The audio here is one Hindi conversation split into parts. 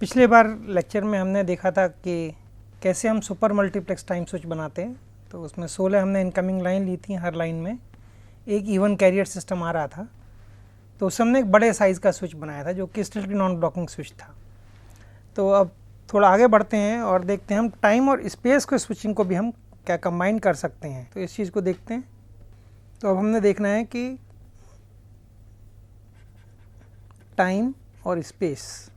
पिछले बार लेक्चर में हमने देखा था कि कैसे हम सुपर मल्टीप्लेक्स टाइम स्विच बनाते हैं। तो उसमें 16 हमने इनकमिंग लाइन ली थी, हर लाइन में एक इवन कैरियर सिस्टम आ रहा था। तो उस हमने एक बड़े साइज़ का स्विच बनाया था जो कि स्टिल्टरी नॉन ब्लॉकिंग स्विच था। तो अब थोड़ा आगे बढ़ते हैं और देखते हैं हम टाइम और स्पेस को स्विचिंग को भी हम क्या कंबाइन कर सकते हैं। तो इस चीज़ को देखते हैं। तो अब हमने देखना है कि टाइम और स्पेस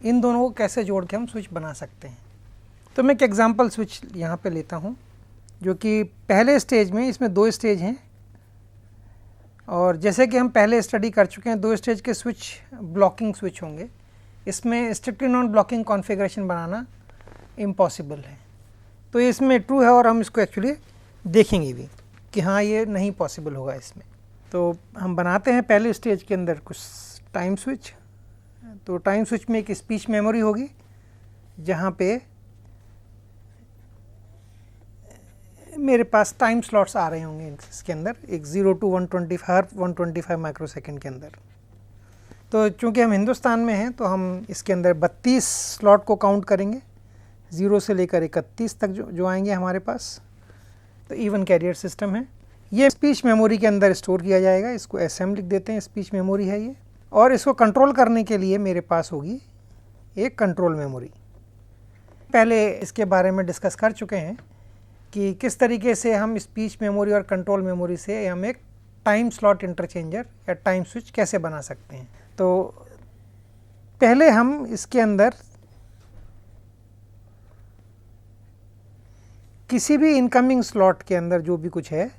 इन दोनों को कैसे जोड़ के हम स्विच बना सकते हैं। तो मैं एक एग्जांपल स्विच यहाँ पे लेता हूँ जो कि पहले स्टेज में, इसमें 2 स्टेज हैं और जैसे कि हम पहले स्टडी कर चुके हैं 2 स्टेज के स्विच ब्लॉकिंग स्विच होंगे। इसमें स्ट्रिक्टली नॉन ब्लॉकिंग कॉन्फ़िगरेशन बनाना इम्पॉसिबल है। तो इसमें ट्रू है और हम इसको एक्चुअली देखेंगे भी कि हाँ ये नहीं पॉसिबल होगा इसमें। तो हम बनाते हैं पहले स्टेज के अंदर कुछ टाइम स्विच। तो टाइम स्विच में एक स्पीच मेमोरी होगी जहाँ पे मेरे पास टाइम स्लॉट्स आ रहे होंगे इसके अंदर, एक 0 to 125 माइक्रोसेकंड के अंदर। तो चूँकि हम हिंदुस्तान में हैं तो हम इसके अंदर 32 स्लॉट को काउंट करेंगे, 0 से लेकर 31 तक जो आएंगे हमारे पास। तो इवन कैरियर सिस्टम है। ये स्पीच मेमोरी के अंदर स्टोर किया जाएगा। इसको SM लिख देते हैं, स्पीच मेमोरी है ये। और इसको कंट्रोल करने के लिए मेरे पास होगी एक कंट्रोल मेमोरी। पहले इसके बारे में डिस्कस कर चुके हैं कि किस तरीके से हम स्पीच मेमोरी और कंट्रोल मेमोरी से हम एक टाइम स्लॉट इंटरचेंजर या टाइम स्विच कैसे बना सकते हैं। तो पहले हम इसके अंदर किसी भी इनकमिंग स्लॉट के अंदर जो भी कुछ है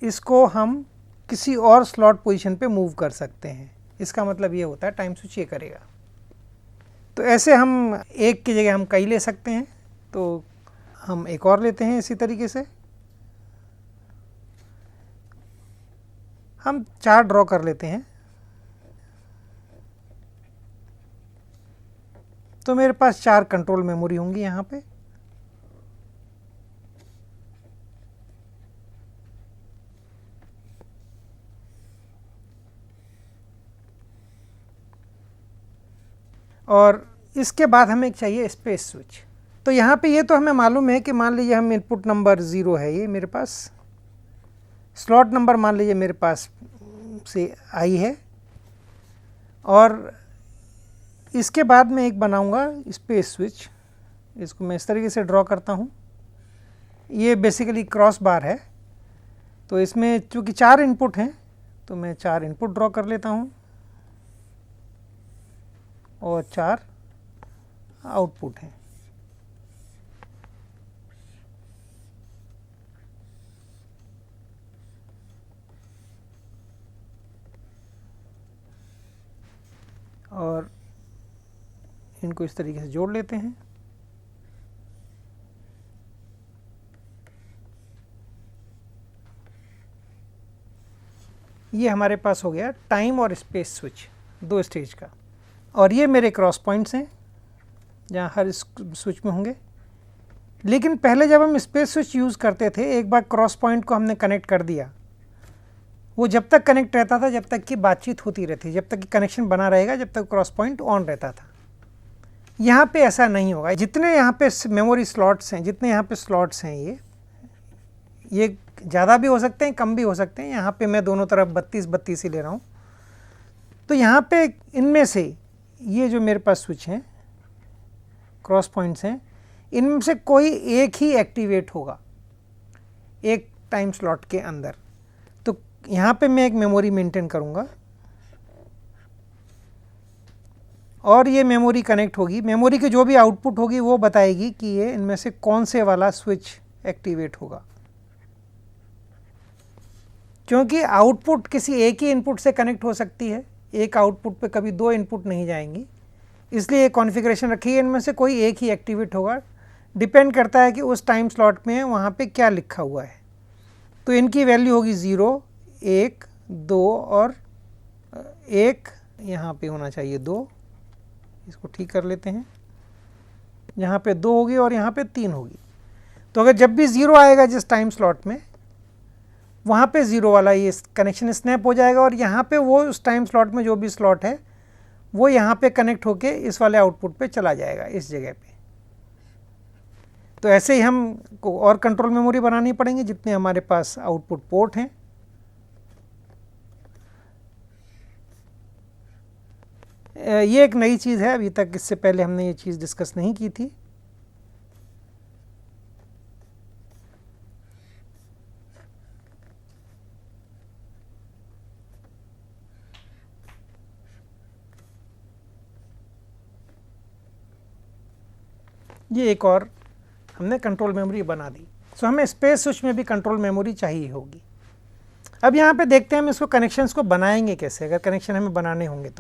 इसको हम किसी और स्लॉट पोजीशन पे मूव कर सकते हैं। इसका मतलब ये होता है टाइम स्विच ये करेगा। तो ऐसे हम एक की जगह हम कई ले सकते हैं। तो हम एक और लेते हैं इसी तरीके से। हम 4 ड्रॉ कर लेते हैं। तो मेरे पास 4 कंट्रोल मेमोरी होंगी यहाँ पे। और इसके बाद हमें चाहिए स्पेस स्विच। तो यहाँ पे ये तो हमें मालूम है कि मान लीजिए हम इनपुट नंबर 0 है ये मेरे पास, स्लॉट नंबर मान लीजिए मेरे पास से आई है और इसके बाद मैं एक बनाऊंगा स्पेस स्विच। इसको मैं इस तरीके से ड्रॉ करता हूँ। ये बेसिकली क्रॉस बार है। तो इसमें चूँकि 4 इनपुट हैं तो मैं 4 इनपुट ड्रॉ कर लेता हूँ और 4 आउटपुट हैं। और इनको इस तरीके से जोड़ लेते हैं। ये हमारे पास हो गया टाइम और स्पेस स्विच 2 स्टेज का। और ये मेरे क्रॉस पॉइंट्स हैं जहाँ हर स्विच में होंगे। लेकिन पहले जब हम स्पेस स्विच यूज़ करते थे, एक बार क्रॉस पॉइंट को हमने कनेक्ट कर दिया, वो जब तक कनेक्ट रहता था जब तक कि बातचीत होती रहती, जब तक कि कनेक्शन बना रहेगा, जब तक क्रॉस पॉइंट ऑन रहता था। यहाँ पे ऐसा नहीं होगा। जितने यहाँ पे मेमोरी स्लॉट्स हैं, जितने यहाँ पे स्लॉट्स हैं, ये ज़्यादा भी हो सकते हैं, कम भी हो सकते हैं। यहाँ पे मैं दोनों तरफ 32 ही ले रहा हूँ। तो यहाँ पे इनमें से ये जो मेरे पास स्विच हैं, क्रॉस पॉइंट्स हैं, इनमें से कोई एक ही एक्टिवेट होगा एक टाइम स्लॉट के अंदर। तो यहाँ पे मैं एक मेमोरी मेंटेन करूँगा और ये मेमोरी कनेक्ट होगी। मेमोरी की जो भी आउटपुट होगी वो बताएगी कि ये इनमें से कौन से वाला स्विच एक्टिवेट होगा। क्योंकि आउटपुट किसी एक ही इनपुट से कनेक्ट हो सकती है, एक आउटपुट पे कभी 2 इनपुट नहीं जाएंगी, इसलिए ये कॉन्फ़िगरेशन रखी है। इनमें से कोई एक ही एक्टिवेट होगा। डिपेंड करता है कि उस टाइम स्लॉट में वहाँ पे क्या लिखा हुआ है। तो इनकी वैल्यू होगी 0, 1, 2 और 1 यहाँ पे होना चाहिए 2। इसको ठीक कर लेते हैं। यहाँ पे 2 होगी और यहाँ पे 3 होगी। तो अगर जब भी 0 आएगा जिस टाइम स्लॉट में, वहाँ पे 0 वाला ये कनेक्शन स्नैप हो जाएगा और यहाँ पे वो उस टाइम स्लॉट में जो भी स्लॉट है वो यहाँ पे कनेक्ट होके इस वाले आउटपुट पे चला जाएगा इस जगह पे। तो ऐसे ही हम को और कंट्रोल मेमोरी बनानी पड़ेंगे जितने हमारे पास आउटपुट पोर्ट हैं। ये एक नई चीज़ है, अभी तक इससे पहले हमने ये चीज़ डिस्कस नहीं की थी। ये एक और हमने कंट्रोल मेमोरी बना दी। सो हमें स्पेस स्विच में भी कंट्रोल मेमोरी चाहिए होगी। अब यहाँ पे देखते हैं हम इसको कनेक्शंस को बनाएंगे कैसे, अगर कनेक्शन हमें बनाने होंगे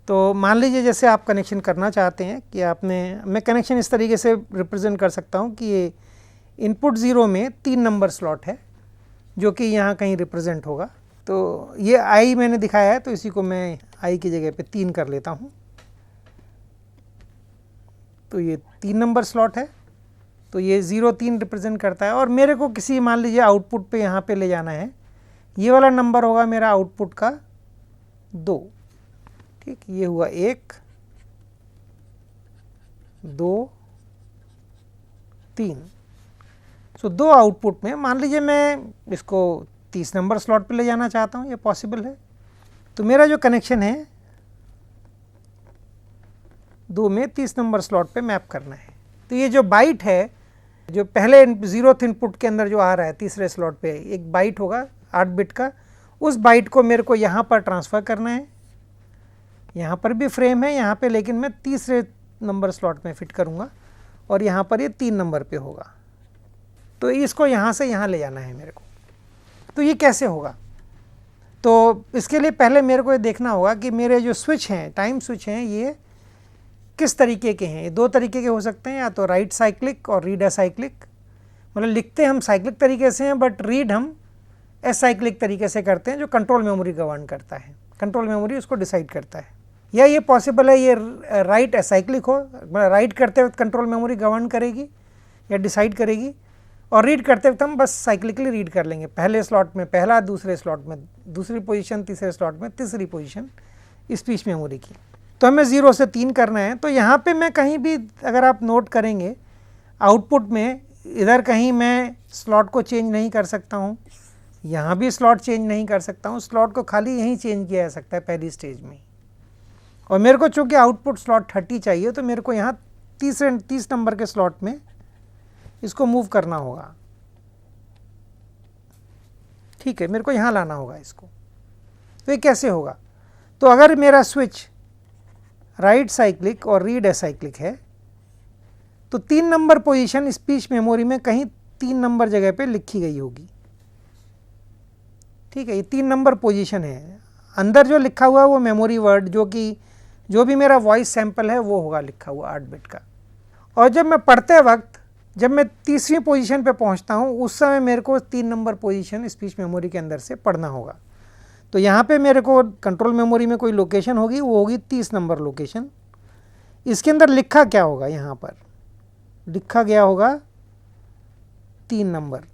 तो मान लीजिए जैसे आप कनेक्शन करना चाहते हैं कि मैं कनेक्शन इस तरीके से रिप्रेजेंट कर सकता हूँ कि ये इनपुट 0 में 3 नंबर स्लॉट है जो कि यहाँ कहीं रिप्रेजेंट होगा। तो ये आई मैंने दिखाया है, तो इसी को मैं आई की जगह पे 3 कर लेता हूँ। तो ये 3 नंबर स्लॉट है, तो ये 0 3 रिप्रेजेंट करता है। और मेरे को किसी मान लीजिए आउटपुट पे यहाँ पे ले जाना है, ये वाला नंबर होगा मेरा आउटपुट का 2। ठीक, ये हुआ 1 2 3। सो 2 आउटपुट में मान लीजिए मैं इसको 30 नंबर स्लॉट पे ले जाना चाहता हूँ, ये पॉसिबल है। तो मेरा जो कनेक्शन है 2 में 30 नंबर स्लॉट पे मैप करना है। तो ये जो बाइट है, जो पहले 0th इनपुट के अंदर जो आ रहा है तीसरे स्लॉट पे, एक बाइट होगा 8 बिट का, उस बाइट को मेरे को यहाँ पर ट्रांसफ़र करना है। यहाँ पर भी फ्रेम है यहाँ पे, लेकिन मैं तीसरे नंबर स्लॉट में फिट करूँगा और यहाँ पर ये 3 नंबर पे होगा। तो इसको यहाँ से यहाँ ले जाना है मेरे को। तो ये कैसे होगा? तो इसके लिए पहले मेरे को ये देखना होगा कि मेरे जो स्विच हैं, टाइम स्विच हैं, ये किस तरीके के हैं। ये 2 तरीके के हो सकते हैं, या तो राइट साइक्लिक और रीड असाइक्लिक। मतलब लिखते हम साइक्लिक तरीके से हैं बट रीड हम असाइक्लिक तरीके से करते हैं, जो कंट्रोल मेमोरी गवर्न करता है, कंट्रोल मेमोरी उसको डिसाइड करता है। या ये पॉसिबल है ये राइट असाइक्लिक हो, राइट करते वक्त कंट्रोल मेमोरी गवर्न करेगी या डिसाइड करेगी, और रीड करते वक्त हम बस साइक्लिकली रीड कर लेंगे, पहले स्लॉट में पहला, दूसरे स्लॉट में दूसरी पोजीशन, तीसरे स्लॉट में तीसरी पोजीशन स्पीच मेमोरी की। तो हमें 0 से 3 करना है। तो यहाँ पे मैं कहीं भी, अगर आप नोट करेंगे आउटपुट में, इधर कहीं मैं स्लॉट को चेंज नहीं कर सकता हूँ, यहाँ भी स्लॉट चेंज नहीं कर सकता हूँ। स्लॉट को खाली यहीं चेंज किया जा सकता है पहली स्टेज में। और मेरे को चूँकि आउटपुट स्लॉट 30 चाहिए, तो मेरे को यहाँ 30 नंबर के स्लॉट में इसको मूव करना होगा। ठीक है, मेरे को यहाँ लाना होगा इसको। तो ये कैसे होगा? तो अगर मेरा स्विच राइट साइक्लिक और रीड असाइक्लिक है, तो 3 नंबर पोजीशन स्पीच मेमोरी में कहीं 3 नंबर जगह पे लिखी गई होगी। ठीक है, ये 3 नंबर पोजीशन है। अंदर जो लिखा हुआ है वो मेमोरी वर्ड, जो भी मेरा वॉइस सैंपल है वो होगा लिखा हुआ 8 बिट का। और जब मैं पढ़ते वक्त, जब मैं तीसरी पोजीशन पे पहुंचता हूं, उस समय मेरे को 3 नंबर पोजीशन स्पीच मेमोरी के अंदर से पढ़ना होगा। तो यहाँ पे मेरे को कंट्रोल मेमोरी में कोई लोकेशन होगी, वो होगी 30 नंबर लोकेशन। इसके अंदर लिखा क्या होगा? यहाँ पर लिखा गया होगा 3 नंबर।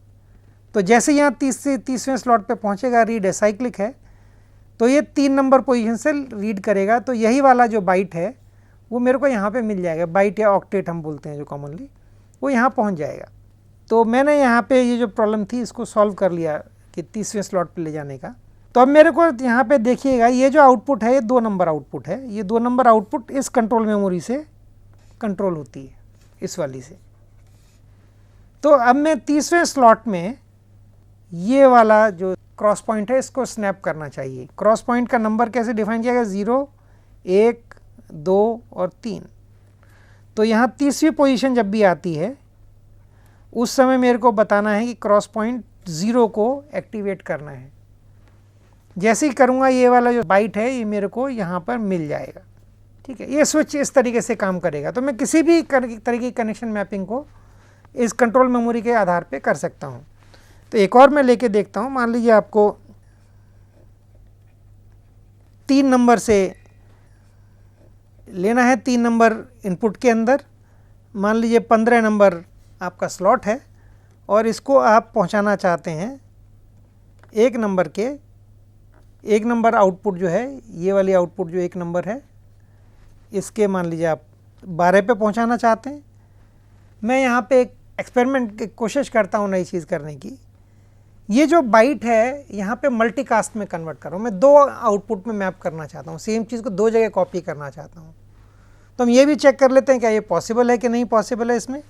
तो जैसे यहाँ 30वें स्लॉट पे पहुँचेगा, रीड असाइक्लिक है, तो ये 3 नंबर पोजीशन से रीड करेगा। तो यही वाला जो बाइट है वो मेरे को यहाँ पे मिल जाएगा। बाइट या ऑक्टेट हम बोलते हैं जो कॉमनली, वो यहाँ पहुँच जाएगा। तो मैंने यहाँ पे ये जो प्रॉब्लम थी इसको सॉल्व कर लिया कि 30वें स्लॉट पे ले जाने का। तो अब मेरे को यहाँ पे देखिएगा, ये जो आउटपुट है ये 2 नंबर आउटपुट है। ये 2 नंबर आउटपुट इस कंट्रोल मेमोरी से कंट्रोल होती है, इस वाली से। तो अब मैं 30वें स्लॉट में ये वाला जो क्रॉस पॉइंट है इसको स्नैप करना चाहिए। क्रॉस पॉइंट का नंबर कैसे डिफाइन किया गया? 0 1 2 और 3। तो यहाँ 30वीं पोजीशन जब भी आती है उस समय मेरे को बताना है कि क्रॉस पॉइंट 0 को एक्टिवेट करना है। जैसे ही करूँगा ये वाला जो बाइट है ये मेरे को यहाँ पर मिल जाएगा। ठीक है, ये स्विच इस तरीके से काम करेगा। तो मैं किसी भी तरीके की कनेक्शन मैपिंग को इस कंट्रोल मेमोरी के आधार पे कर सकता हूँ। तो एक और मैं लेके देखता हूँ। मान लीजिए आपको 3 नंबर से लेना है, 3 नंबर इनपुट के अंदर। मान लीजिए 15 नंबर आपका स्लॉट है और इसको आप पहुँचाना चाहते हैं एक नंबर आउटपुट जो है, ये वाली आउटपुट जो एक नंबर है, इसके मान लीजिए आप 12 पे पहुंचाना चाहते हैं। मैं यहाँ पे एक एक्सपेरिमेंट की कोशिश करता हूँ नई चीज़ करने की। ये जो बाइट है यहाँ पे मल्टीकास्ट में कन्वर्ट कर रहा हूँ, मैं 2 आउटपुट में मैप करना चाहता हूँ, सेम चीज़ को 2 जगह कॉपी करना चाहता हूँ। तो हम ये भी चेक कर लेते हैं क्या ये पॉसिबल है कि नहीं पॉसिबल है इसमें।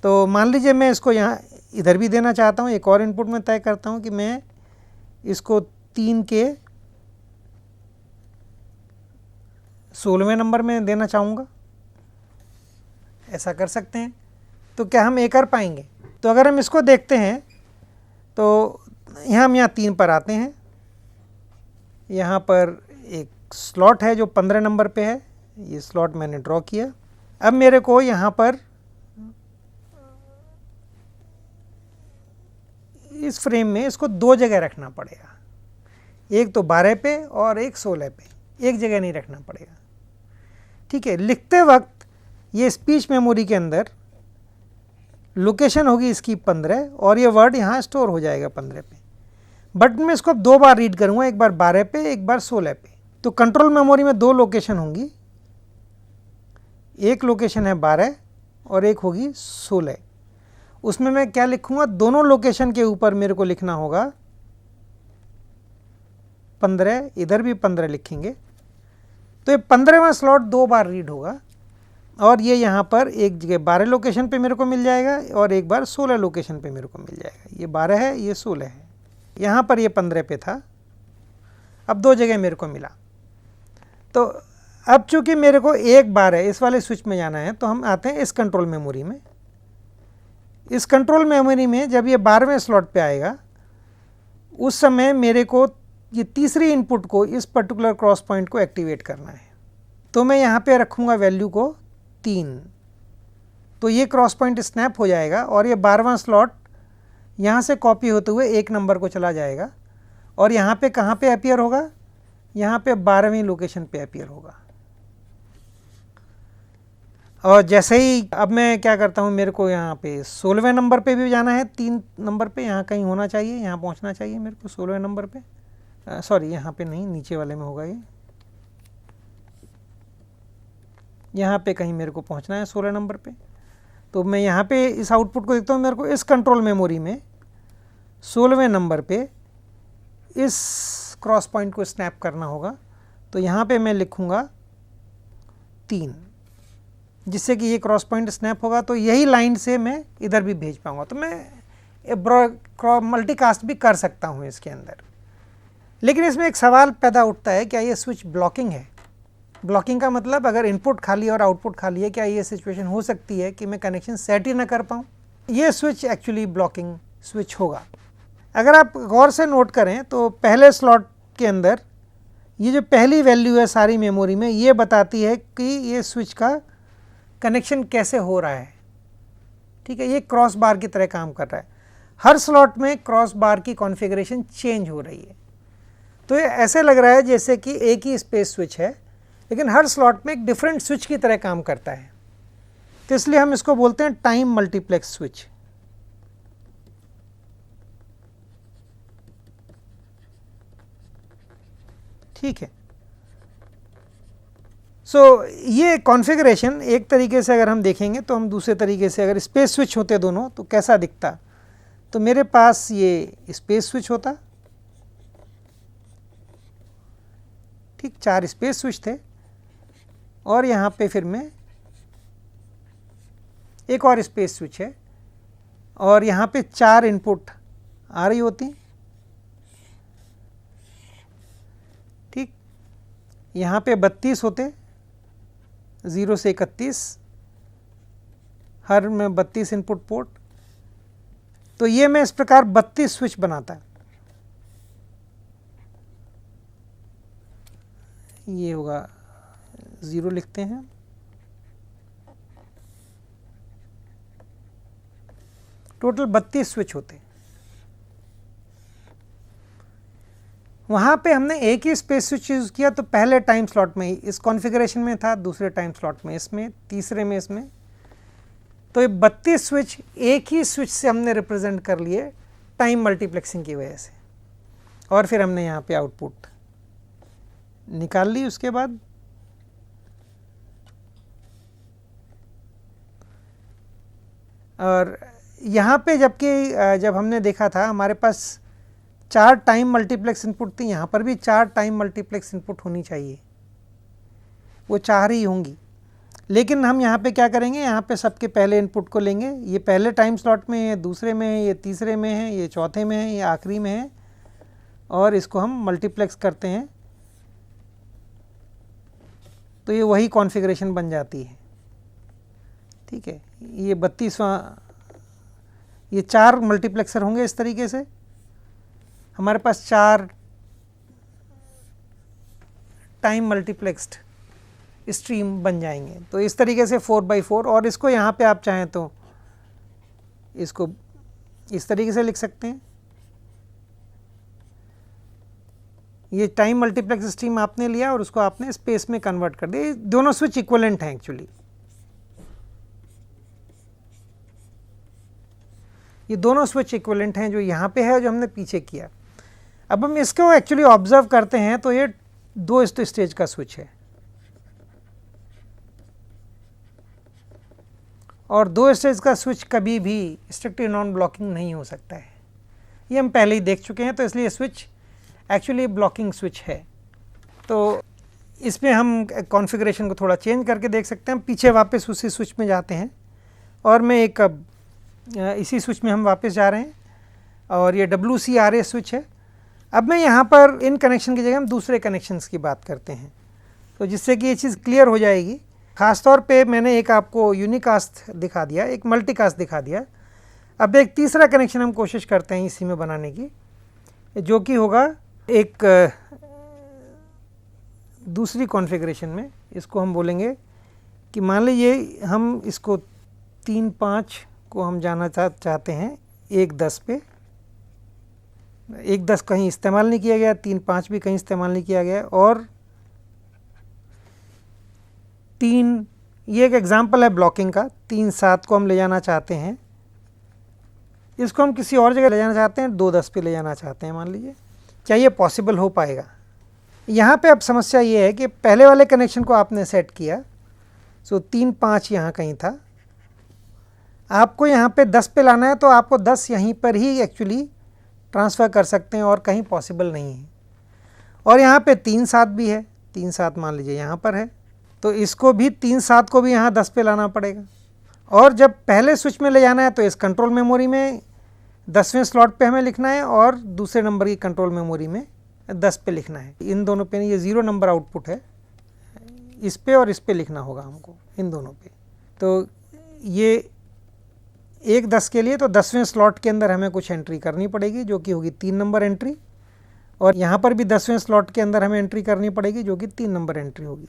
तो मान लीजिए मैं इसको यहाँ इधर भी देना चाहता हूँ, एक और इनपुट में तय करता हूँ कि मैं इसको 3 के 16वें नंबर में देना चाहूँगा। ऐसा कर सकते हैं। तो क्या हम ये कर पाएंगे? तो अगर हम इसको देखते हैं तो हम यहाँ 3 पर आते हैं। यहाँ पर एक स्लॉट है जो 15 नंबर पे है, ये स्लॉट मैंने ड्रॉ किया। अब मेरे को यहाँ पर इस फ्रेम में इसको 2 जगह रखना पड़ेगा, एक तो 12 पे और एक 16 पे, एक जगह नहीं रखना पड़ेगा। ठीक है, लिखते वक्त ये स्पीच मेमोरी के अंदर लोकेशन होगी इसकी 15 और ये वर्ड यहाँ स्टोर हो जाएगा 15 पे। बट मैं इसको 2 बार रीड करूँगा, एक बार 12 पे एक बार 16 पे। तो कंट्रोल मेमोरी में 2 लोकेशन होंगी, एक लोकेशन है 12 और एक होगी 16। उसमें मैं क्या लिखूँगा, दोनों लोकेशन के ऊपर मेरे को लिखना होगा 15, इधर भी 15 लिखेंगे। तो ये 15वां स्लॉट 2 बार रीड होगा और ये यहाँ पर एक जगह 12 लोकेशन पे मेरे को मिल जाएगा और एक बार 16 लोकेशन पे मेरे को मिल जाएगा। ये 12 है, ये 16 है, यहाँ पर ये 15 पे था, अब 2 जगह मेरे को मिला। तो अब चूंकि मेरे को एक बार है इस वाले स्विच में जाना है, तो हम आते हैं इस कंट्रोल मेमोरी में। इस कंट्रोल मेमोरी में जब ये 12वें स्लॉट पे आएगा, उस समय मेरे को ये तीसरी इनपुट को, इस पर्टिकुलर क्रॉस पॉइंट को एक्टिवेट करना है। तो मैं यहाँ पे रखूँगा वैल्यू को 3, तो ये क्रॉस पॉइंट स्नैप हो जाएगा और ये 12वां स्लॉट यहाँ से कॉपी होते हुए 1 नंबर को चला जाएगा और यहाँ पे कहाँ पे अपीयर होगा, यहाँ पे 12वीं लोकेशन पे अपीयर होगा। और जैसे ही अब मैं क्या करता हूँ, मेरे को यहाँ पे 16वें नंबर पे भी जाना है, 3 नंबर पे यहाँ कहीं होना चाहिए, यहाँ पहुँचना चाहिए मेरे को 16वें नंबर पे। सॉरी, यहाँ पे नहीं, नीचे वाले में होगा ये, यहाँ पे कहीं मेरे को पहुँचना है 16 नंबर पे। तो मैं यहाँ पे इस आउटपुट को देखता हूँ, मेरे को इस कंट्रोल मेमोरी में 16वें नंबर पे इस क्रॉस पॉइंट को स्नैप करना होगा। तो यहाँ पे मैं लिखूँगा 3, जिससे कि ये क्रॉस पॉइंट स्नैप होगा, तो यही लाइन से मैं इधर भी भेज पाऊँगा। तो मैं मल्टीकास्ट भी कर सकता हूँ इसके अंदर। लेकिन इसमें एक सवाल पैदा उठता है, क्या ये स्विच ब्लॉकिंग है? ब्लॉकिंग का मतलब अगर इनपुट खाली और आउटपुट खाली है, क्या ये सिचुएशन हो सकती है कि मैं कनेक्शन सेट ही ना कर पाऊँ? ये स्विच एक्चुअली ब्लॉकिंग स्विच होगा। अगर आप गौर से नोट करें तो पहले स्लॉट के अंदर ये जो पहली वैल्यू है सारी मेमोरी में, ये बताती है कि ये स्विच का कनेक्शन कैसे हो रहा है। ठीक है, ये क्रॉस बार की तरह काम कर रहा है। हर स्लॉट में क्रॉस बार की कॉन्फ़िगरेशन चेंज हो रही है। तो ये ऐसे लग रहा है जैसे कि एक ही स्पेस स्विच है, लेकिन हर स्लॉट में एक डिफरेंट स्विच की तरह काम करता है। तो इसलिए हम इसको बोलते हैं टाइम मल्टीप्लेक्स स्विच। ठीक है। ये कॉन्फ़िगरेशन एक तरीके से अगर हम देखेंगे तो हम दूसरे तरीके से, अगर स्पेस स्विच होते दोनों तो कैसा दिखता। तो मेरे पास ये स्पेस स्विच होता, ठीक, 4 स्पेस स्विच थे और यहाँ पे फिर में एक और स्पेस स्विच है और यहाँ पे 4 इनपुट आ रही होती। ठीक, यहाँ पे 32 होते, 0 से 31, हर में 32 इनपुट पोर्ट। तो ये मैं इस प्रकार 32 स्विच बनाता है। ये होगा 0 लिखते हैं, टोटल 32 स्विच होते। वहाँ पे हमने एक ही स्पेस स्विच यूज़ किया, तो पहले टाइम स्लॉट में ही इस कॉन्फ़िगरेशन में था, दूसरे टाइम स्लॉट में इसमें, तीसरे में इसमें। तो ये 32 स्विच एक ही स्विच से हमने रिप्रेजेंट कर लिए टाइम मल्टीप्लेक्सिंग की वजह से। और फिर हमने यहाँ पे आउटपुट निकाल ली। उसके बाद और यहाँ पे जब हमने देखा था हमारे पास 4 टाइम मल्टीप्लेक्स इनपुट थी, यहाँ पर भी 4 टाइम मल्टीप्लेक्स इनपुट होनी चाहिए, वो 4 ही होंगी। लेकिन हम यहाँ पे क्या करेंगे, यहाँ पे सबके पहले इनपुट को लेंगे, ये पहले टाइम स्लॉट में है, दूसरे में है, ये तीसरे में है, ये चौथे में है, ये आखिरी में है, और इसको हम मल्टीप्लेक्स करते हैं तो ये वही कॉन्फ़िगरेशन बन जाती है। ठीक है, ये 32वां, ये 4 मल्टीप्लेक्सर होंगे। इस तरीके से हमारे पास 4 टाइम मल्टीप्लेक्स्ड स्ट्रीम बन जाएंगे। तो इस तरीके से 4/4, और इसको यहाँ पे आप चाहें तो इसको इस तरीके से लिख सकते हैं। ये टाइम मल्टीप्लेक्स स्ट्रीम आपने लिया और उसको आपने स्पेस में कन्वर्ट कर दिया। दोनों स्विच इक्विवेलेंट हैं एक्चुअली, ये दोनों स्विच इक्विवेलेंट हैं, जो यहाँ पे है, जो हमने पीछे किया। अब हम इसको एक्चुअली ऑब्जर्व करते हैं तो ये 2 स्टेज का स्विच है, और 2 स्टेज का स्विच कभी भी स्ट्रिक्टली नॉन ब्लॉकिंग नहीं हो सकता है, ये हम पहले ही देख चुके हैं। तो इसलिए स्विच एक्चुअली ब्लॉकिंग स्विच है। तो इसमें हम कॉन्फ़िगरेशन को थोड़ा चेंज करके देख सकते हैं। हम पीछे वापस उसी स्विच में जाते हैं, और मैं एक इसी स्विच में हम वापस जा रहे हैं, और ये WCRA स्विच है। अब मैं यहाँ पर इन कनेक्शन की जगह हम दूसरे कनेक्शंस की बात करते हैं, तो जिससे कि ये चीज़ क्लियर हो जाएगी। ख़ासतौर पे मैंने एक आपको यूनिकास्ट दिखा दिया, एक मल्टीकास्ट दिखा दिया। अब एक तीसरा कनेक्शन हम कोशिश करते हैं इसी में बनाने की, जो कि होगा एक दूसरी कॉन्फ़िगरेशन में। इसको हम बोलेंगे कि मान लीजिए हम इसको 3-5 को हम जाना चाहते हैं 1-10 पे। 1-10 कहीं इस्तेमाल नहीं किया गया, 3-5 भी कहीं इस्तेमाल नहीं किया गया, और 3, ये एक एग्जांपल है ब्लॉकिंग का। 3-7 को हम ले जाना चाहते हैं, इसको हम किसी और जगह ले जाना चाहते हैं, 2-10 पे ले जाना चाहते हैं मान लीजिए। क्या ये पॉसिबल हो पाएगा? यहाँ पे अब समस्या ये है कि पहले वाले कनेक्शन को आपने सेट किया, सो 3-5 यहाँ कहीं था, आपको यहाँ पे 10 पे लाना है, तो आपको 10 यहीं पर ही एक्चुअली ट्रांसफ़र कर सकते हैं, और कहीं पॉसिबल नहीं है। और यहाँ पे 3-7 भी है, 3-7 मान लीजिए यहाँ पर है, तो इसको भी 3-7 को भी यहाँ 10 पे लाना पड़ेगा। और जब पहले स्विच में ले जाना है तो इस कंट्रोल मेमोरी में 10वें स्लॉट पे हमें लिखना है, और दूसरे नंबर की कंट्रोल मेमोरी में 10 पे लिखना है। इन दोनों पे, ये 0 नंबर आउटपुट है, इस पे और इस पे लिखना होगा हमको, इन दोनों पे। तो ये 1-10 के लिए तो 10वें स्लॉट के अंदर हमें कुछ एंट्री करनी पड़ेगी, जो कि होगी 3 नंबर एंट्री, और यहाँ पर भी 10वें स्लॉट के अंदर हमें एंट्री करनी पड़ेगी, जो कि 3 नंबर एंट्री होगी।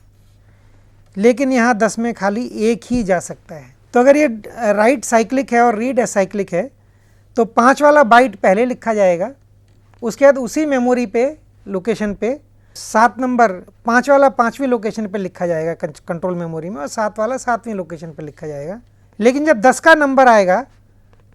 लेकिन यहाँ 10 में खाली एक ही जा सकता है। तो अगर ये राइट साइक्लिक है और रीड एसाइक्लिक है, तो 5 वाला बाइट पहले लिखा जाएगा, उसके बाद उसी मेमोरी पे लोकेशन पे 7 नंबर 5 वाला 5वीं लोकेशन पे लिखा जाएगा कंट्रोल मेमोरी में, और 7 वाला 7वीं लोकेशन पे लिखा जाएगा। लेकिन जब 10 का नंबर आएगा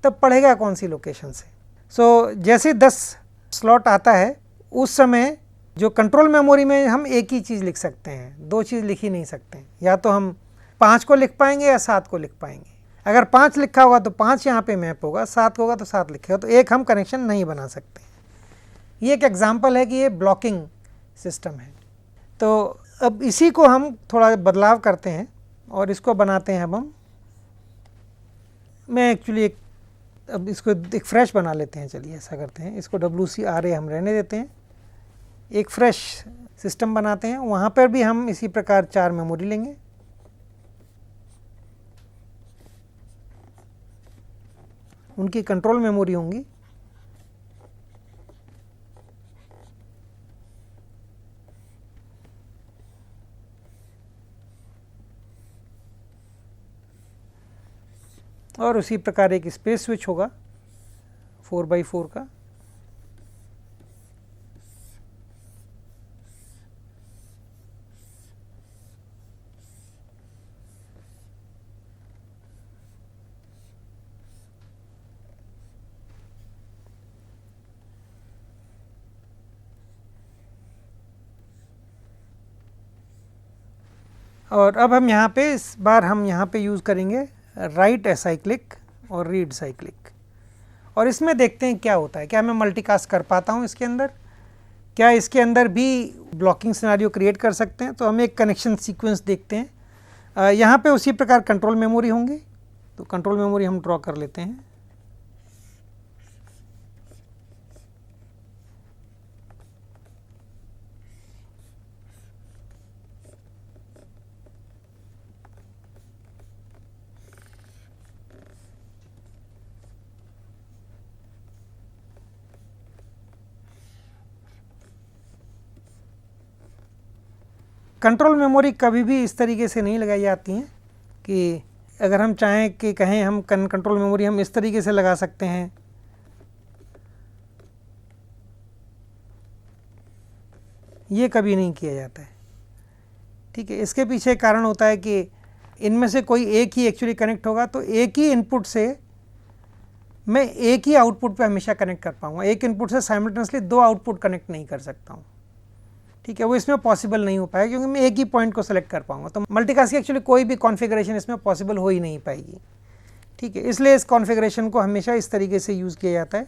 तब पढ़ेगा कौन सी लोकेशन से। सो जैसे 10 स्लॉट आता है, उस समय जो कंट्रोल मेमोरी में हम एक ही चीज़ लिख सकते हैं, 2 चीज़ लिख ही नहीं सकते हैं। या तो हम 5 को लिख पाएंगे या 7 को लिख पाएंगे। अगर 5 लिखा होगा तो 5 यहाँ पे मैप होगा, 7 होगा तो 7 लिखेगा, तो एक हम कनेक्शन नहीं बना सकते। ये एक एग्जांपल है कि ये ब्लॉकिंग सिस्टम है। तो अब इसी को हम थोड़ा बदलाव करते हैं और इसको बनाते हैं। अब मैं एक्चुअली अब इसको एक फ्रेश बना लेते हैं। चलिए ऐसा करते हैं, इसको WCRA हम रहने देते हैं, एक फ्रेश सिस्टम बनाते हैं। वहाँ पर भी हम इसी प्रकार 4 मेमोरी लेंगे, उनकी कंट्रोल मेमोरी होंगी। और उसी प्रकार एक स्पेस स्विच होगा 4x4 का। और अब हम यहाँ पे इस बार हम यहाँ पे यूज़ करेंगे राइट एसाइक्लिक और रीड साइक्लिक, और इसमें देखते हैं क्या होता है, क्या मैं मल्टीकास्ट कर पाता हूँ इसके अंदर, क्या इसके अंदर भी ब्लॉकिंग सिनेरियो क्रिएट कर सकते हैं। तो हम एक कनेक्शन सीक्वेंस देखते हैं। यहाँ पे उसी प्रकार कंट्रोल मेमोरी होंगी, तो कंट्रोल मेमोरी हम ड्रॉ कर लेते हैं। कंट्रोल मेमोरी कभी भी इस तरीके से नहीं लगाई जाती हैं कि अगर हम चाहें कि कहें हम कंट्रोल मेमोरी हम इस तरीके से लगा सकते हैं, ये कभी नहीं किया जाता है। ठीक है, इसके पीछे कारण होता है कि इनमें से कोई एक ही एक्चुअली कनेक्ट होगा, तो एक ही इनपुट से मैं एक ही आउटपुट पे हमेशा कनेक्ट कर पाऊंगा, एक इनपुट से साइमल्टेनियसली दो आउटपुट कनेक्ट नहीं कर सकता हूँ। ठीक है, वो इसमें पॉसिबल नहीं हो पाएगा क्योंकि मैं एक ही पॉइंट को सेलेक्ट कर पाऊंगा, तो मल्टीकास्ट की एक्चुअली कोई भी कॉन्फ़िगरेशन इसमें पॉसिबल हो ही नहीं पाएगी। ठीक है, इसलिए इस कॉन्फ़िगरेशन को हमेशा इस तरीके से यूज़ किया जाता है।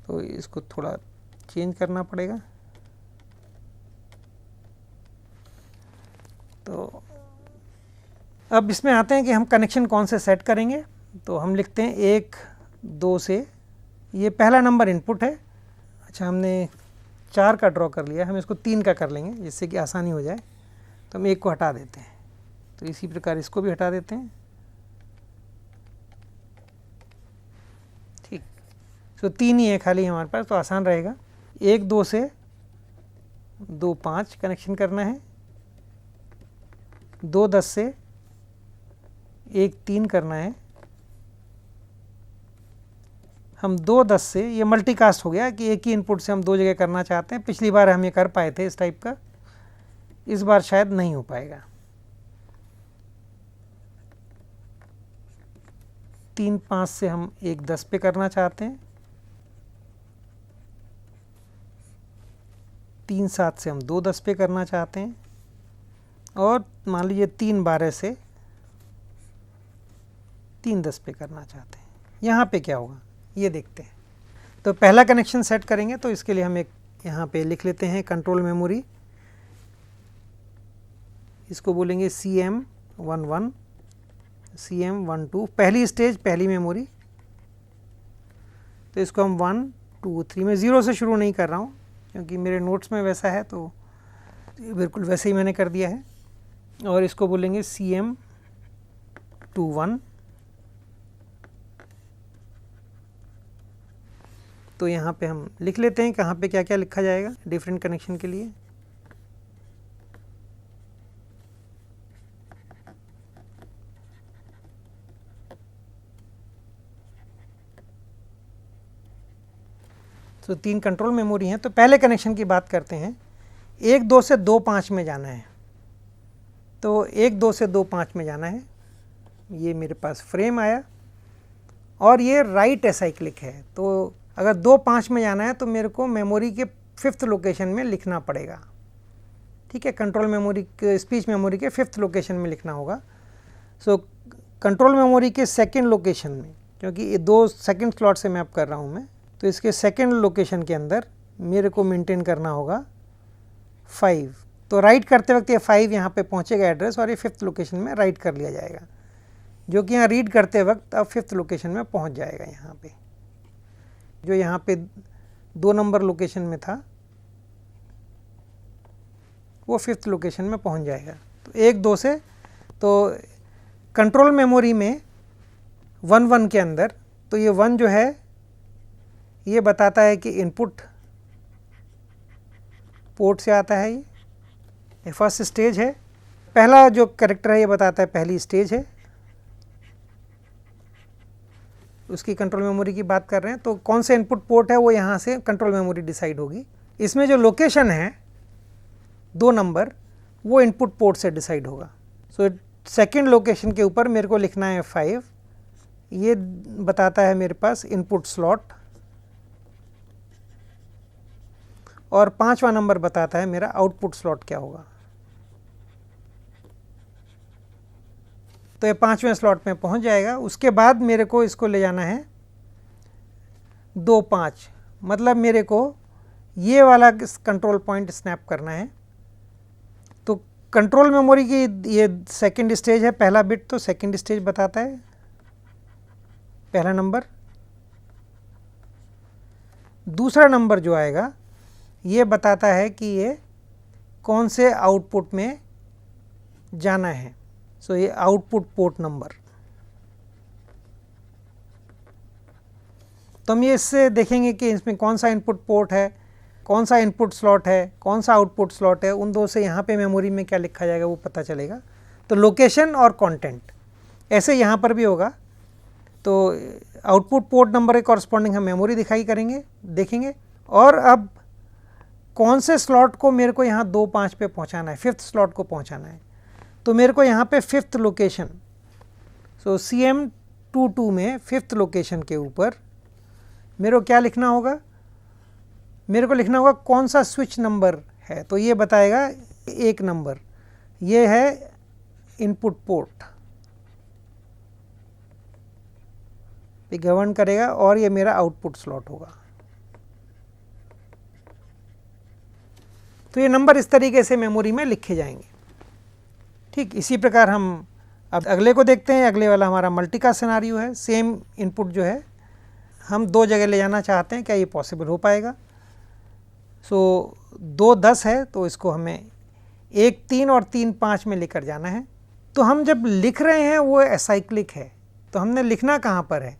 तो इसको थोड़ा चेंज करना पड़ेगा। तो अब इसमें आते हैं कि हम कनेक्शन कौन से सेट करेंगे। तो हम लिखते हैं 1 2 से, ये पहला नंबर इनपुट है। अच्छा, हमने 4 का ड्रॉ कर लिया, हम इसको 3 का कर लेंगे जिससे कि आसानी हो जाए। तो हम 1 को हटा देते हैं, तो इसी प्रकार इसको भी हटा देते हैं। ठीक, तो 3 ही है खाली हमारे पास, तो आसान रहेगा। 1 2 से 2 5 कनेक्शन करना है, 2 10 से 1 3 करना है। हम 2 10 से, ये मल्टीकास्ट हो गया कि एक ही इनपुट से हम दो जगह करना चाहते हैं। पिछली बार हम ये कर पाए थे इस टाइप का, इस बार शायद नहीं हो पाएगा। 3 5 से हम 1 10 पे करना चाहते हैं, 3 7 से हम 2 10 पे करना चाहते हैं, और मान लीजिए 3 12 से 3 10 पे करना चाहते हैं। यहाँ पे क्या होगा ये देखते हैं। तो पहला कनेक्शन सेट करेंगे, तो इसके लिए हम एक यहाँ पे लिख लेते हैं कंट्रोल मेमोरी, इसको बोलेंगे CM11 CM12, पहली स्टेज पहली मेमोरी। तो इसको हम 1 2 3, मैं 0 से शुरू नहीं कर रहा हूँ क्योंकि मेरे नोट्स में वैसा है, तो बिल्कुल वैसे ही मैंने कर दिया है। और इसको बोलेंगे CM21। तो यहाँ पे हम लिख लेते हैं कहाँ पे क्या क्या लिखा जाएगा डिफरेंट कनेक्शन के लिए। तो 3 कंट्रोल मेमोरी हैं। तो पहले कनेक्शन की बात करते हैं। 1 2 से 2 5 में जाना है, तो 1 2 से 2 5 में जाना है। ये मेरे पास फ्रेम आया और ये राइट एसाइक्लिक है। तो अगर 2 5 में जाना है तो मेरे को मेमोरी के 5th लोकेशन में लिखना पड़ेगा। ठीक है, कंट्रोल मेमोरी के स्पीच मेमोरी के 5th लोकेशन में लिखना होगा। सो कंट्रोल मेमोरी के 2nd लोकेशन में, क्योंकि ये 2 सेकंड स्लॉट से मैप कर रहा हूँ मैं, तो इसके 2nd लोकेशन के अंदर मेरे को मेंटेन करना होगा 5। तो राइट करते वक्त ये 5 यहाँ पे पहुँचेगा एड्रेस, और ये 5th लोकेशन में राइट कर लिया जाएगा, जो कि यहाँ रीड करते वक्त अब 5th लोकेशन में पहुँच जाएगा। यहाँ पे जो यहाँ पे 2 नंबर लोकेशन में था वो 5th लोकेशन में पहुँच जाएगा। तो 1 2 से, तो कंट्रोल मेमोरी में 1 1 के अंदर, तो ये 1 जो है ये बताता है कि इनपुट पोर्ट से आता है। ये फर्स्ट स्टेज है। पहला जो कैरेक्टर है ये बताता है पहली स्टेज है, उसकी कंट्रोल मेमोरी की बात कर रहे हैं। तो कौन से इनपुट पोर्ट है वो यहाँ से कंट्रोल मेमोरी डिसाइड होगी। इसमें जो लोकेशन है 2 नंबर, वो इनपुट पोर्ट से डिसाइड होगा। सो 2nd लोकेशन के ऊपर मेरे को लिखना है 5, ये बताता है मेरे पास इनपुट स्लॉट, और 5वां नंबर बताता है मेरा आउटपुट स्लॉट क्या होगा। तो ये 5वें स्लॉट में पहुंच जाएगा। उसके बाद मेरे को इसको ले जाना है 2, 5, मतलब मेरे को ये वाला कंट्रोल पॉइंट स्नैप करना है। तो कंट्रोल मेमोरी की ये सेकंड स्टेज है, पहला बिट तो सेकंड स्टेज बताता है, पहला नंबर। दूसरा नंबर जो आएगा ये बताता है कि ये कौन से आउटपुट में जाना है। सो ये आउटपुट पोर्ट नंबर। तो हम ये इससे देखेंगे कि इसमें कौन सा इनपुट पोर्ट है, कौन सा इनपुट स्लॉट है, कौन सा आउटपुट स्लॉट है, उन दो से यहाँ पे मेमोरी में क्या लिखा जाएगा वो पता चलेगा। तो लोकेशन और कंटेंट ऐसे यहाँ पर भी होगा। तो आउटपुट पोर्ट नंबर के कॉरस्पॉन्डिंग हम मेमोरी दिखाई करेंगे, देखेंगे। और अब कौन से स्लॉट को मेरे को यहाँ 2, 5 पे पहुँचाना है, 5th स्लॉट को पहुँचाना है। तो मेरे को यहाँ पे 5th लोकेशन, सो CM22 में 5th लोकेशन के ऊपर मेरे को क्या लिखना होगा, मेरे को लिखना होगा कौन सा स्विच नंबर है। तो ये बताएगा 1 नंबर, ये है इनपुट पोर्ट पे गवर्न करेगा, और ये मेरा आउटपुट स्लॉट होगा। तो ये नंबर इस तरीके से मेमोरी में लिखे जाएंगे। ठीक इसी प्रकार हम अब अगले को देखते हैं। अगले वाला हमारा मल्टीकास्ट सिनेरियो है। सेम इनपुट जो है हम 2 जगह ले जाना चाहते हैं, क्या ये पॉसिबल हो पाएगा। सो 2, 10 है तो इसको हमें 1, 3 और 3, 5 में लेकर जाना है। तो हम जब लिख रहे हैं वो एसाइक्लिक है, तो हमने लिखना कहाँ पर है।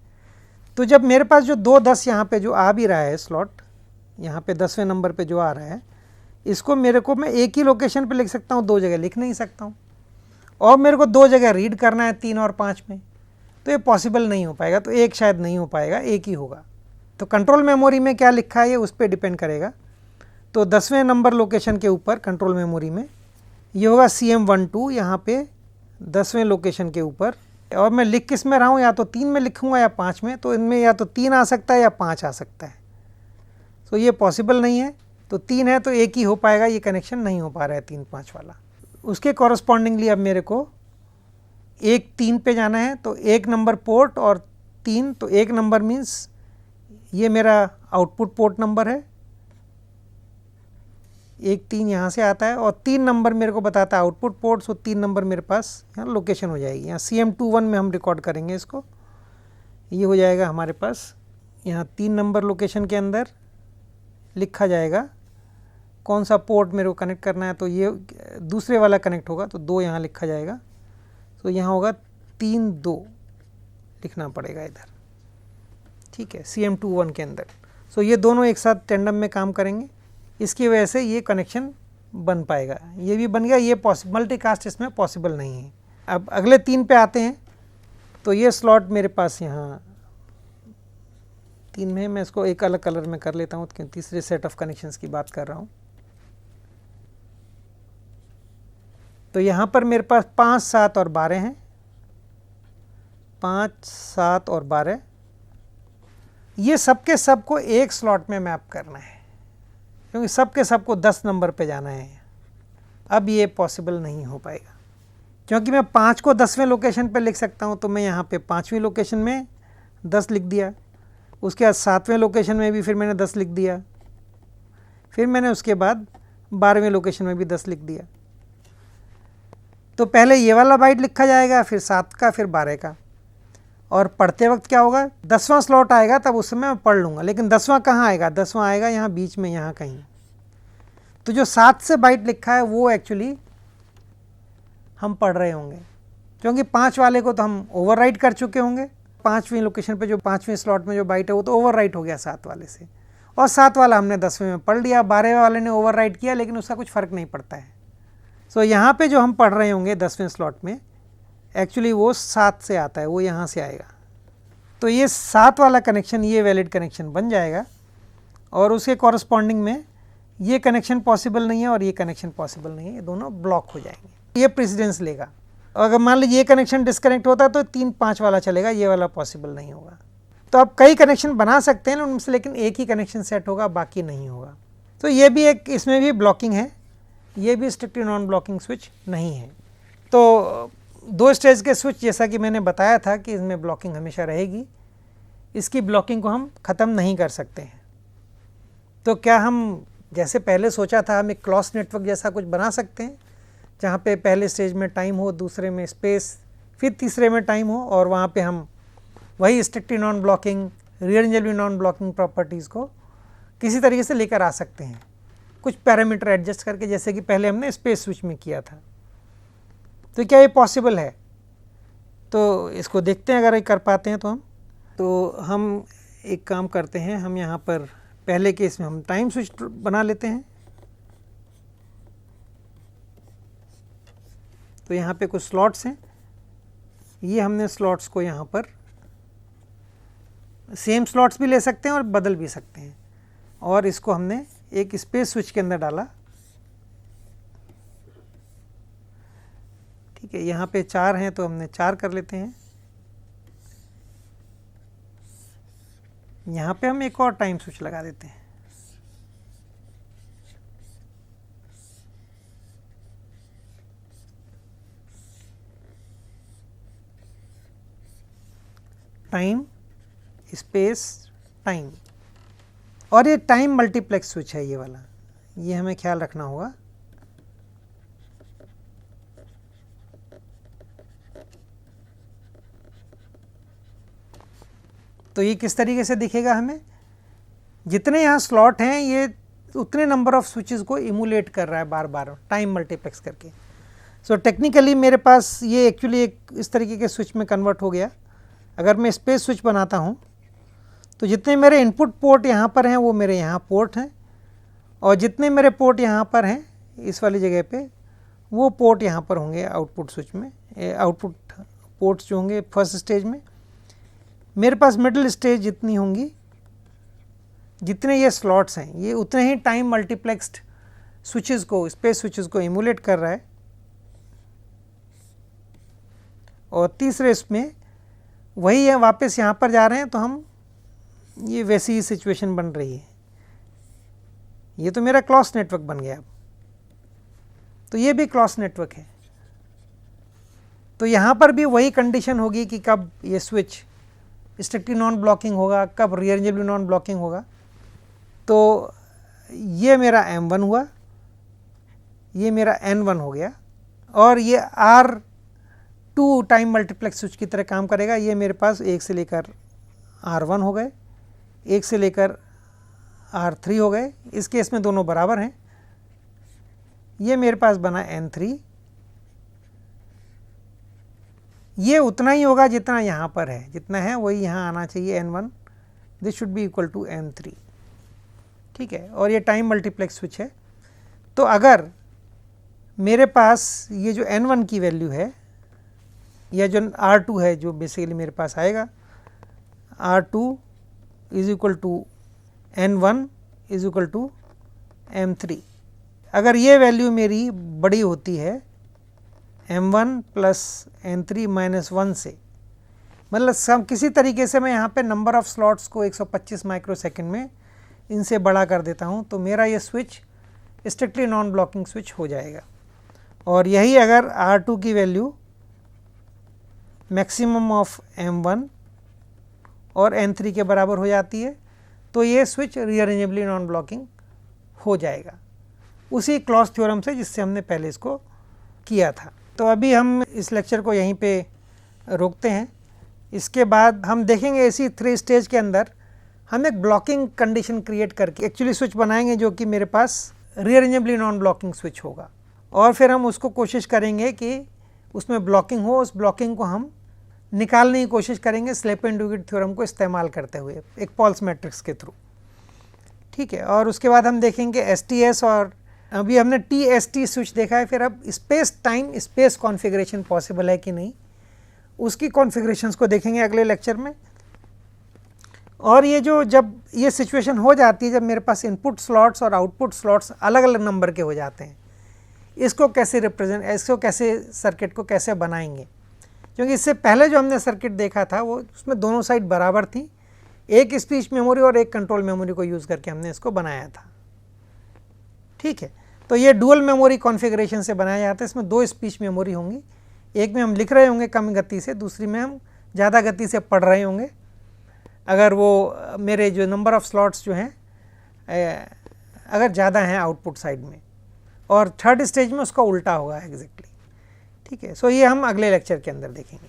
तो जब मेरे पास जो 2, 10 यहाँ पे जो आ भी रहा है स्लॉट, यहाँ पे 10वें नंबर पे जो आ रहा है, इसको मेरे को मैं एक ही लोकेशन पे लिख सकता हूँ, 2 जगह लिख नहीं सकता हूँ। और मेरे को 2 जगह रीड करना है 3 और 5 में, तो ये पॉसिबल नहीं हो पाएगा। तो एक शायद नहीं हो पाएगा, एक ही होगा। तो कंट्रोल मेमोरी में क्या लिखा है ये उस पर डिपेंड करेगा। तो 10वें नंबर लोकेशन के ऊपर कंट्रोल मेमोरी में ये होगा CM12, यहाँ पे 10वें लोकेशन के ऊपर। और मैं लिख किस में रहा हूँ, या तो 3 में लिखूँगा या 5 में। तो इनमें या तो 3 आ सकता है या 5 आ सकता है। तो ये पॉसिबल नहीं है। तो 3 है तो एक ही हो पाएगा, ये कनेक्शन नहीं हो पा रहा है 3, 5 वाला। उसके कॉरस्पॉन्डिंगली अब मेरे को 1, 3 पे जाना है। तो 1 नंबर पोर्ट और 3, तो 1 नंबर मीन्स ये मेरा आउटपुट पोर्ट नंबर है, 1, 3 यहाँ से आता है। और 3 नंबर मेरे को बताता है आउटपुट पोर्ट। सो 3 नंबर मेरे पास यहाँ लोकेशन हो जाएगी। यहाँ CM21 में हम रिकॉर्ड करेंगे इसको। ये हो जाएगा हमारे पास, यहाँ 3 नंबर लोकेशन के अंदर लिखा जाएगा कौन सा पोर्ट मेरे को कनेक्ट करना है। तो ये दूसरे वाला कनेक्ट होगा, तो 2 यहाँ लिखा जाएगा। तो यहाँ होगा 3, 2 लिखना पड़ेगा इधर। ठीक है, CM21 के अंदर। सो ये दोनों एक साथ टेंडम में काम करेंगे, इसकी वजह से ये कनेक्शन बन पाएगा। ये भी बन गया। ये मल्टीकास्ट इसमें पॉसिबल नहीं है। अब अगले 3 पे आते हैं। तो ये स्लॉट मेरे पास यहाँ 3 में, मैं इसको एक अलग कलर में कर लेता हूँ क्योंकि तीसरे सेट ऑफ कनेक्शंस की बात कर रहा हूँ। तो यहाँ पर मेरे पास 5, 7 और 12 हैं। 5, 7 और 12, ये सबके सबको एक स्लॉट में मैप करना है, क्योंकि सबके सबको 10 नंबर पे जाना है। अब ये पॉसिबल नहीं हो पाएगा, क्योंकि मैं 5 को 10वें लोकेशन पे लिख सकता हूँ। तो मैं यहाँ पे 5वीं लोकेशन में 10 लिख दिया, उसके बाद 7वें लोकेशन में भी फिर मैंने 10 लिख दिया, फिर मैंने उसके बाद 12वें लोकेशन में भी 10 लिख दिया। तो पहले ये वाला बाइट लिखा जाएगा, फिर 7 का, फिर 12 का। और पढ़ते वक्त क्या होगा, 10वां स्लॉट आएगा तब उस समय मैं पढ़ लूँगा। लेकिन 10वां कहाँ आएगा, 10वां आएगा यहाँ बीच में, यहाँ कहीं। तो जो 7 से बाइट लिखा है वो एक्चुअली हम पढ़ रहे होंगे, क्योंकि 5 वाले को तो हम ओवरराइट कर चुके होंगे। 5वीं लोकेशन पे जो 5वें स्लॉट में जो बाइट है वो तो ओवरराइट हो गया 7 वाले से, और 7 वाला हमने 10वें में पढ़ लिया। 12वें वाले ने ओवरराइट किया, लेकिन उसका कुछ फ़र्क नहीं पड़ता है। सो यहाँ पे जो हम पढ़ रहे होंगे 10वें स्लॉट में, एक्चुअली वो 7 से आता है, वो यहाँ से आएगा। तो ये 7 वाला कनेक्शन, ये वैलिड कनेक्शन बन जाएगा, और उसके कॉरस्पॉन्डिंग में ये कनेक्शन पॉसिबल नहीं है और ये कनेक्शन पॉसिबल नहीं है, ये दोनों ब्लॉक हो जाएंगे। ये प्रेसिडेंस लेगा। अगर मान लीजिए ये कनेक्शन डिस्कनेक्ट होता है तो 3, 5 वाला चलेगा, ये वाला पॉसिबल नहीं होगा। तो आप कई कनेक्शन बना सकते हैं उनमें से, लेकिन एक ही कनेक्शन सेट होगा, बाकी नहीं होगा। तो ये भी एक, इसमें भी ब्लॉकिंग है, ये भी स्ट्रिक्टली नॉन ब्लॉकिंग स्विच नहीं है। तो 2 स्टेज के स्विच जैसा कि मैंने बताया था कि इसमें ब्लॉकिंग हमेशा रहेगी, इसकी ब्लॉकिंग को हम ख़त्म नहीं कर सकते हैं। तो क्या हम जैसे पहले सोचा था हम एक क्लॉस नेटवर्क जैसा कुछ बना सकते हैं, जहाँ पे पहले स्टेज में टाइम हो, दूसरे में स्पेस, फिर तीसरे में टाइम हो, और वहाँ पे हम वही strictly non blocking, rearrangeably non blocking properties को किसी तरीके से लेकर आ सकते हैं, कुछ पैरामीटर एडजस्ट करके, जैसे कि पहले हमने स्पेस स्विच में किया था। तो क्या ये पॉसिबल है? तो इसको देखते हैं अगर ये कर पाते हैं तो हम एक काम करते हैं, हम यहाँ पर पहले केस में हम टाइम स्विच बना लेते हैं। तो यहाँ पे कुछ स्लॉट्स हैं, ये हमने स्लॉट्स को यहाँ पर सेम स्लॉट्स भी ले सकते हैं और बदल भी सकते हैं, और इसको हमने एक स्पेस स्विच के अंदर डाला। ठीक है, यहाँ पे 4 हैं तो हमने 4 कर लेते हैं। यहाँ पे हम एक और टाइम स्विच लगा देते हैं। टाइम स्पेस टाइम, और ये टाइम मल्टीप्लेक्स स्विच है, ये वाला, ये हमें ख्याल रखना होगा। तो ये किस तरीके से दिखेगा, हमें जितने यहाँ स्लॉट हैं ये उतने नंबर ऑफ स्विचेस को इमुलेट कर रहा है बार बार टाइम मल्टीप्लेक्स करके। सो टेक्निकली मेरे पास ये एक्चुअली एक इस तरीके के स्विच में कन्वर्ट हो गया। अगर मैं स्पेस स्विच बनाता हूँ तो जितने मेरे इनपुट पोर्ट यहाँ पर हैं वो मेरे यहाँ पोर्ट हैं, और जितने मेरे पोर्ट यहाँ पर हैं इस वाली जगह पे वो पोर्ट यहाँ पर होंगे आउटपुट स्विच में, आउटपुट पोर्ट्स जो होंगे फर्स्ट स्टेज में। मेरे पास मिडिल स्टेज जितनी होंगी, जितने ये स्लॉट्स हैं, ये उतने ही टाइम मल्टीप्लेक्स्ड स्विचेस को, स्पेस स्विचेस को इमुलेट कर रहा है। और तीसरे इसमें वही है, वापस यहाँ पर जा रहे हैं तो हम ये वैसी ही सिचुएशन बन रही है। ये तो मेरा क्लॉस नेटवर्क बन गया, अब तो ये भी क्लॉस नेटवर्क है। तो यहाँ पर भी वही कंडीशन होगी कि कब ये स्विच स्ट्रिक्टली नॉन ब्लॉकिंग होगा, कब रीअरेंजेबली नॉन ब्लॉकिंग होगा। तो ये मेरा M1 हुआ, ये मेरा N1 हो गया, और ये R2 टाइम मल्टीप्लेक्स स्विच की तरह काम करेगा। ये मेरे पास 1 से लेकर R1 हो गए, 1 से लेकर R3 हो गए। इस केस में दोनों बराबर हैं। ये मेरे पास बना N3, ये उतना ही होगा जितना यहाँ पर है, जितना है वही यहाँ आना चाहिए N1, this should be equal to N3। ठीक है, और ये टाइम मल्टीप्लेक्स स्विच है। तो अगर मेरे पास ये जो N1 की वैल्यू है, या जो R2 है, जो बेसिकली मेरे पास आएगा, R2 is equal to N1 is equal to M3। अगर ये वैल्यू मेरी बड़ी होती है M1 प्लस N3 माइनस 1 से, मतलब सब किसी तरीके से मैं यहाँ पे नंबर ऑफ स्लॉट्स को 125 माइक्रोसेकंड में इनसे बड़ा कर देता हूँ, तो मेरा ये switch strictly non blocking switch हो जाएगा। और यही अगर R2 की वैल्यू मैक्सिमम ऑफ M1 और N3 के बराबर हो जाती है तो ये स्विच रीअरेंजेबली नॉन ब्लॉकिंग हो जाएगा, उसी क्लॉस थ्योरम से जिससे हमने पहले इसको किया था। तो अभी हम इस लेक्चर को यहीं पे रोकते हैं। इसके बाद हम देखेंगे इसी 3 स्टेज के अंदर हम एक ब्लॉकिंग कंडीशन क्रिएट करके एक्चुअली स्विच बनाएंगे जो कि मेरे पास रीअरेंजेबली नॉन ब्लॉकिंग स्विच होगा, और फिर हम उसको कोशिश करेंगे कि उसमें ब्लॉकिंग हो। उस ब्लॉकिंग को हम निकालने की कोशिश करेंगे स्लेपेन-ड्यूगिट थ्योरम को इस्तेमाल करते हुए एक पॉल्स मैट्रिक्स के थ्रू। ठीक है, और उसके बाद हम देखेंगे STS, और अभी हमने TST स्विच देखा है। फिर अब space time space configuration possible है कि नहीं, उसकी कॉन्फ़िगरेशंस को देखेंगे अगले लेक्चर में। और ये जो जब ये सिचुएशन हो जाती है, जब मेरे पास इनपुट स्लॉट्स और आउटपुट स्लॉट्स अलग अलग नंबर के हो जाते हैं, इसको कैसे रिप्रेजेंट, इसको कैसे सर्किट को कैसे बनाएंगे, क्योंकि इससे पहले जो हमने सर्किट देखा था वो उसमें दोनों साइड बराबर थी, एक स्पीच मेमोरी और एक कंट्रोल मेमोरी को यूज़ करके हमने इसको बनाया था। ठीक है, तो ये डुअल मेमोरी कॉन्फ़िगरेशन से बनाया जाता है। इसमें 2 स्पीच मेमोरी होंगी, एक में हम लिख रहे होंगे कम गति से, दूसरी में हम ज़्यादा गति से पढ़ रहे होंगे। अगर वो मेरे जो नंबर ऑफ़ स्लॉट्स जो हैं अगर ज़्यादा हैं आउटपुट साइड में, और थर्ड स्टेज में उसका उल्टा होगा एग्जैक्टली। ठीक है, सो ये हम अगले लेक्चर के अंदर देखेंगे।